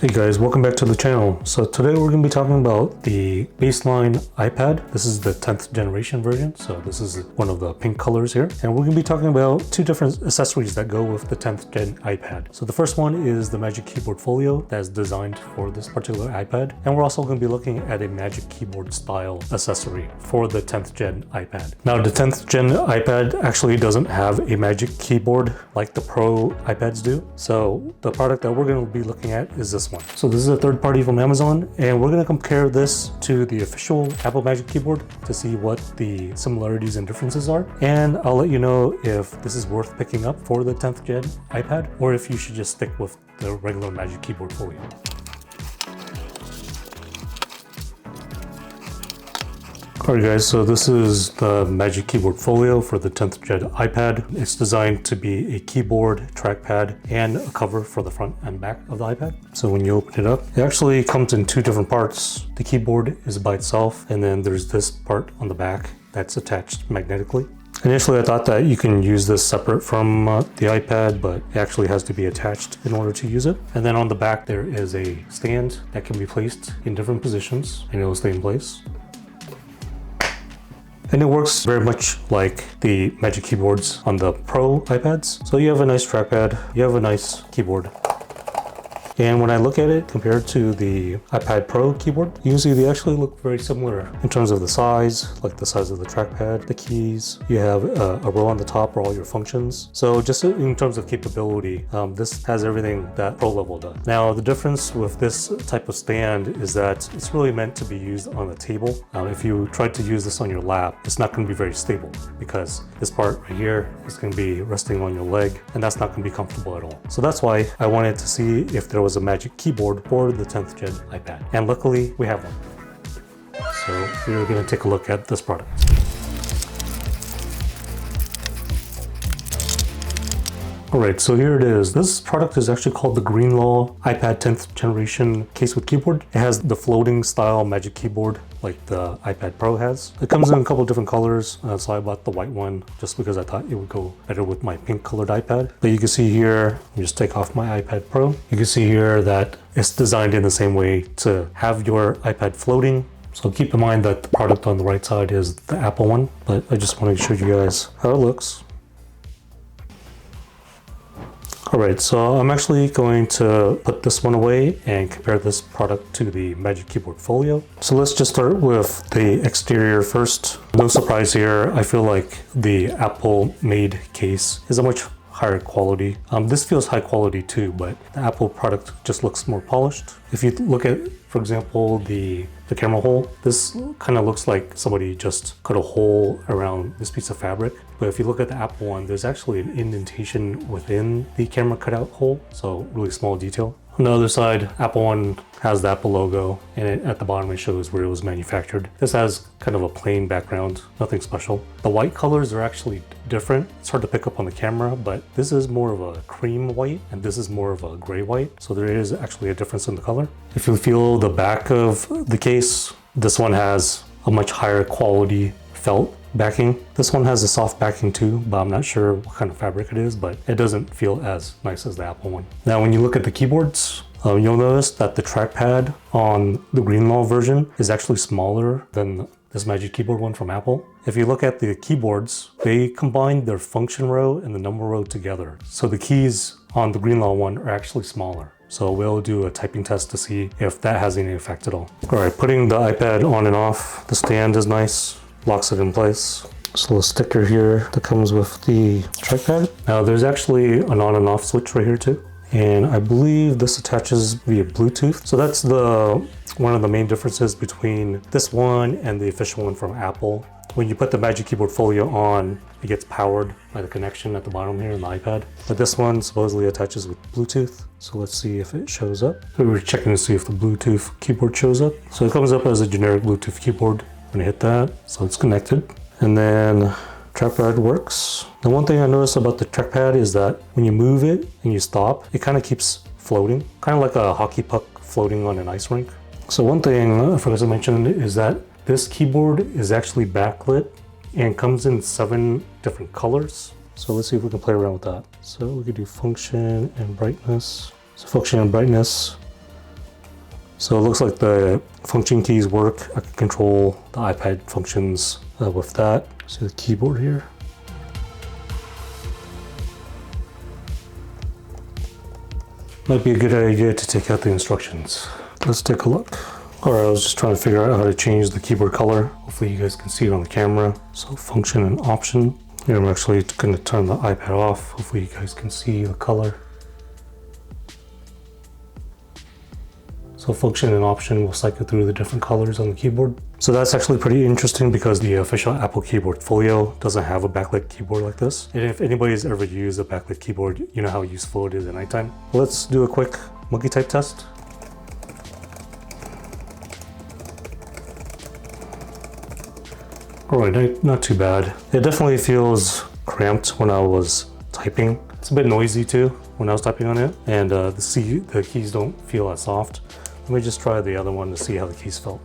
Hey guys, welcome back to the channel. So today we're going to be talking about the baseline iPad. This is the 10th generation version, so this is one of the pink colors here. And we're going to be talking about two different accessories that go with the 10th gen iPad. So the first one is the Magic Keyboard Folio that's designed for this particular iPad. And we're also going to be looking at a Magic Keyboard style accessory for the 10th gen iPad. Now the 10th gen iPad actually doesn't have a Magic Keyboard like the Pro iPads do. So the product that we're going to be looking at is this one. So this is a third party from Amazon, and we're going to compare this to the official Apple Magic Keyboard to see what the similarities and differences are. And I'll let you know if this is worth picking up for the 10th gen iPad or if you should just stick with the regular Magic Keyboard Folio. Alright guys, so this is the Magic Keyboard Folio for the 10th gen iPad. It's designed to be a keyboard, trackpad, and a cover for the front and back of the iPad. So when you open it up, it actually comes in two different parts. The keyboard is by itself, and then there's this part on the back that's attached magnetically. Initially I thought that you can use this separate from the iPad, but it actually has to be attached in order to use it. And then on the back there is a stand that can be placed in different positions and it will stay in place. And it works very much like the Magic Keyboards on the Pro iPads. So you have a nice trackpad, you have a nice keyboard. And when I look at it compared to the iPad Pro keyboard, you can see they actually look very similar in terms of the size, like the size of the trackpad, the keys. You have a row on the top for all your functions. So just in terms of capability, this has everything that Pro level does. Now, the difference with this type of stand is that it's really meant to be used on a table. If you try to use this on your lap, it's not going to be very stable because this part right here is going to be resting on your leg, and that's not going to be comfortable at all. So that's why I wanted to see if there was a Magic Keyboard for the 10th gen iPad, and luckily we have one. So we're going to take a look at this product. Alright, so here it is. This product is actually called the GreenLaw iPad 10th generation case with keyboard. It has the floating style Magic Keyboard like the iPad Pro has. It comes in a couple of different colors, so I bought the white one just because I thought it would go better with my pink colored iPad. But you can see here, let me just take off my iPad Pro. You can see here that it's designed in the same way to have your iPad floating. So keep in mind that the product on the right side is the Apple one, but I just wanted to show you guys how it looks. Alright, so I'm actually going to put this one away and compare this product to the Magic Keyboard Folio. So let's just start with the exterior first. No surprise here, I feel like the Apple made case is a much higher quality. This feels high quality too, but the Apple product just looks more polished. If you look at, for example, the camera hole, this kind of looks like somebody just cut a hole around this piece of fabric. But if you look at the Apple one, there's actually an indentation within the camera cutout hole, so really small detail. On the other side, Apple one has the Apple logo, and at the bottom it shows where it was manufactured. This has kind of a plain background, nothing special. The white colors are actually different. It's hard to pick up on the camera, but this is more of a cream white, and this is more of a gray white. So there is actually a difference in the color. If you feel the back of the case, this one has a much higher quality felt backing. This one has a soft backing too, but I'm not sure what kind of fabric it is, but it doesn't feel as nice as the Apple one. Now, when you look at the keyboards, you'll notice that the trackpad on the GreenLaw version is actually smaller than this Magic Keyboard one from Apple. If you look at the keyboards, they combine their function row and the number row together. So the keys on the GreenLaw one are actually smaller. So we'll do a typing test to see if that has any effect at all. All right, putting the iPad on and off, the stand is nice. Locks it in place. This little sticker here that comes with the trackpad. Now there's actually an on and off switch right here too. And I believe this attaches via Bluetooth. So that's one of the main differences between this one and the official one from Apple. When you put the Magic Keyboard Folio on, it gets powered by the connection at the bottom here on the iPad. But this one supposedly attaches with Bluetooth. So let's see if it shows up. So we're checking to see if the Bluetooth keyboard shows up. So it comes up as a generic Bluetooth keyboard. I'm gonna hit that, so it's connected. And then trackpad works. The one thing I noticed about the trackpad is that when you move it and you stop, it kind of keeps floating, kind of like a hockey puck floating on an ice rink. So one thing I forgot to mention is that this keyboard is actually backlit and comes in 7 different colors. So let's see if we can play around with that. So we could do function and brightness. So function and brightness, So it looks like the function keys work. I can control the iPad functions with that. See the keyboard here. Might be a good idea to take out the instructions. Let's take a look. Alright, I was just trying to figure out how to change the keyboard color. Hopefully you guys can see it on the camera. So function and option. Here I'm actually going to turn the iPad off. Hopefully you guys can see the color. So function and option will cycle through the different colors on the keyboard. So that's actually pretty interesting because the official Apple keyboard folio doesn't have a backlit keyboard like this. And if anybody's ever used a backlit keyboard, you know how useful it is at nighttime. Let's do a quick monkey type test. Alright, not too bad. It definitely feels cramped when I was typing. It's a bit noisy too when I was typing on it, and the keys don't feel as soft. Let me just try the other one to see how the keys felt.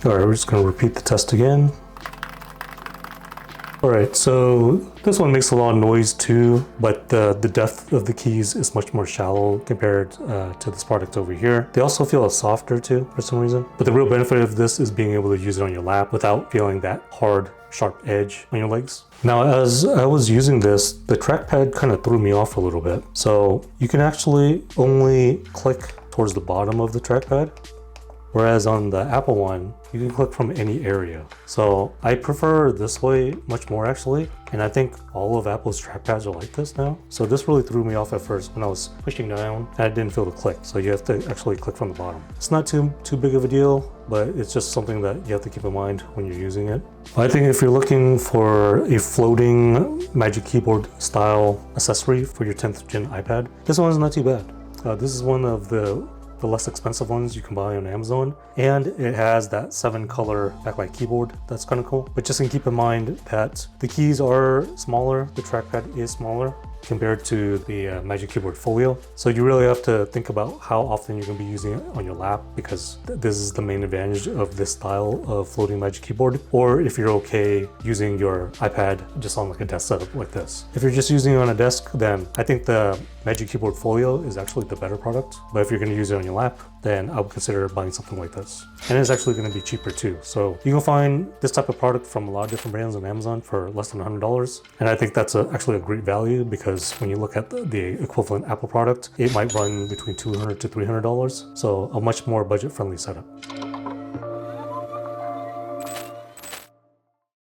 Alright, we're just going to repeat the test again. Alright, so this one makes a lot of noise too, but the depth of the keys is much more shallow compared to this product over here. They also feel softer too for some reason. But the real benefit of this is being able to use it on your lap without feeling that hard, sharp edge on your legs. Now, as I was using this, the trackpad kind of threw me off a little bit. So you can actually only click towards the bottom of the trackpad, whereas on the Apple one, you can click from any area. So I prefer this way much more actually. And I think all of Apple's trackpads are like this now. So this really threw me off at first when I was pushing down and I didn't feel the click. So you have to actually click from the bottom. It's not too big of a deal, but it's just something that you have to keep in mind when you're using it. I think if you're looking for a floating Magic Keyboard style accessory for your 10th gen iPad, this one's not too bad. This is one of the less expensive ones you can buy on Amazon, and it has that 7-color backlight keyboard. That's kind of cool. But just keep in mind that the keys are smaller, the trackpad is smaller compared to the Magic Keyboard Folio. So you really have to think about how often you're going to be using it on your lap, because this is the main advantage of this style of floating Magic Keyboard. Or if you're okay using your iPad just on like a desk setup like this. If you're just using it on a desk, then I think the Magic Keyboard Folio is actually the better product. But if you're going to use it on your lap, then I would consider buying something like this. And it's actually going to be cheaper too. So you can find this type of product from a lot of different brands on Amazon for less than $100. And I think that's actually a great value, because when you look at the equivalent Apple product, it might run between $200 to $300. So a much more budget-friendly setup.